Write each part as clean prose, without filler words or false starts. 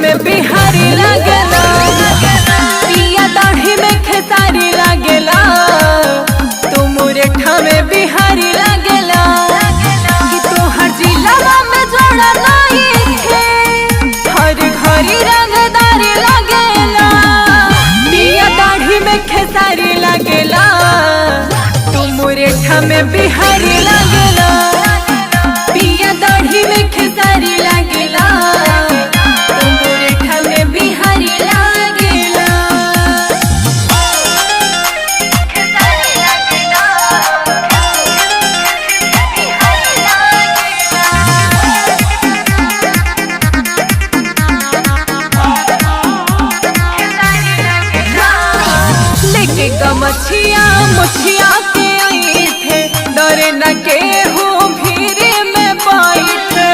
में बिहारी लागेला, पिया दाढ़ी में खेसारी लागेला, तू मुरेठा में बिहारी लागेला। कि तोहर जिला में जोड़ा नहीं है, हर घरी रंगदारी लागेला, पिया दाढ़ी में खेसारी लागेला, तू मुरेठा में बिहारी लागेला, पिया दाढ़ी में खेसारी लागेला, तू मुरेठा में बिहारी लागेला। लेके गमछिया मुछिया के आई थे, डरे न केहू भीड़ में बैठे,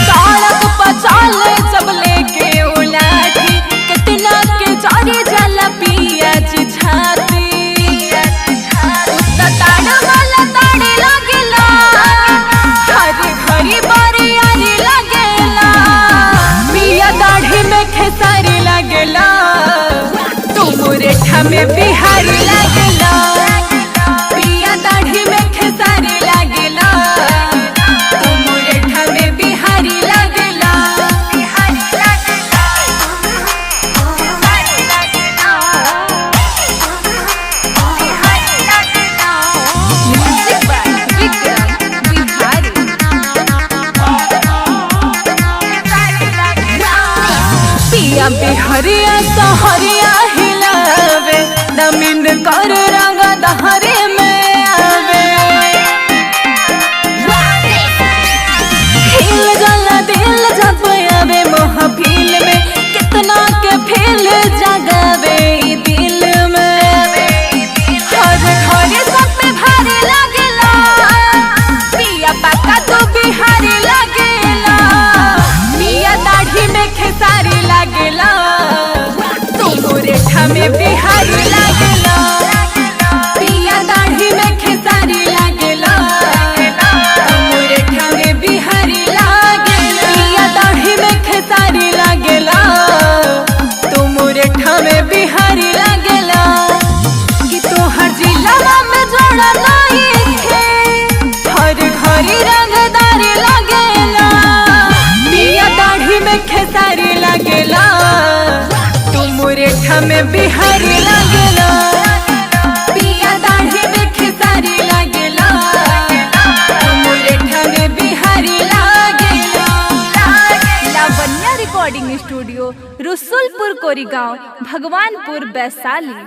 सड़क पर चले जब लेके उलाठी, कितना के जारी जला पिया जी छाती, उतना ताड़ा वाला ताड़ी लगेला, हर घरी बरियारी लगेला, पिया दाढ़ी में खेसारी लागेला, तू मुरेठा में बिहारी लागेला, पिया दाढ़ी में खेसारी लागेला, तू मुरेठा में बिहारी लागेला, बिहारी लागेला, बिहारी लागेला, बिहारी लागेला। Music by Vikram Bihari. पिया बिहरिया सहरिया हिलावे, दमिन कर रंग दहरे में आवे, हिल जाला दिल जब आवे महफिल में, कितना के फील जगावे ई दिल में, हर घरे सब पे भारी लागेला, पिया बाका तो बिहारी लागेला, पिया दाढ़ी में खेसारी लागेला, तू मुरेठा में बिहारी लागेला, पिया दाढ़ी में खेसारी लागेला, तू मुरेठा में बिहारी लागेला, पिया दाढ़ी में खेसारी लागेला, तू मुरेठा में बिहारी लागेला। कि तोहर जिला में जोड़ा नहीं है, हर घरी रंगदारी लागेला, पिया दाढ़ी में खेसारी लागेला, तू मुरेठा में बिहारी लागेला, पिया दाढ़ी में खेसारी लागेला, तू मुरेठा में बिहारी लागेला। Lavanya recording studio, Rasulpur Korigaon, Bhagwanpur, Vaishali.